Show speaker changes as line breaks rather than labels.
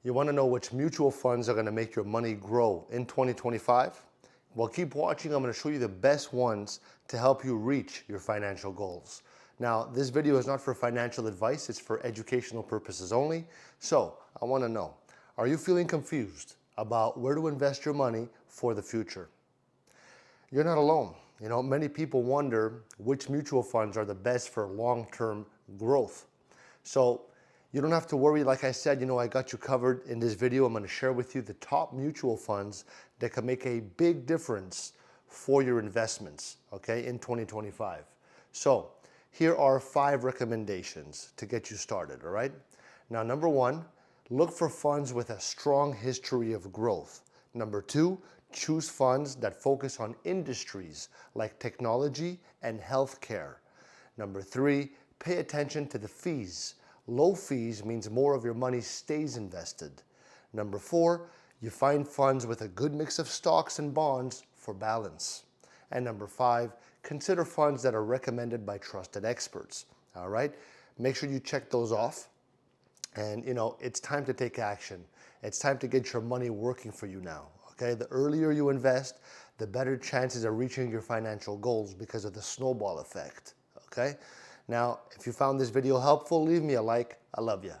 You want to know which mutual funds are going to make your money grow in 2025? Well, keep watching. I'm going to show you the best ones to help you reach your financial goals. Now, this video is not for financial advice. It's for educational purposes only. So I want to know, are you feeling confused about where to invest your money for the future? You're not alone. Many people wonder which mutual funds are the best for long-term growth. So you don't have to worry. Like I said, I got you covered in this video. I'm going to share with you the top mutual funds that can make a big difference for your investments, okay, in 2025. So here are 5 recommendations to get you started, all right? Now, number 1, look for funds with a strong history of growth. Number 2, choose funds that focus on industries like technology and healthcare. Number 3, pay attention to the fees. Low fees means more of your money stays invested. Number 4, you find funds with a good mix of stocks and bonds for balance. And number 5, consider funds that are recommended by trusted experts. All right? Make sure you check those off. And it's time to take action. It's time to get your money working for you now. Okay? The earlier you invest, the better chances of reaching your financial goals because of the snowball effect. Okay? Now, if you found this video helpful, leave me a like. I love you.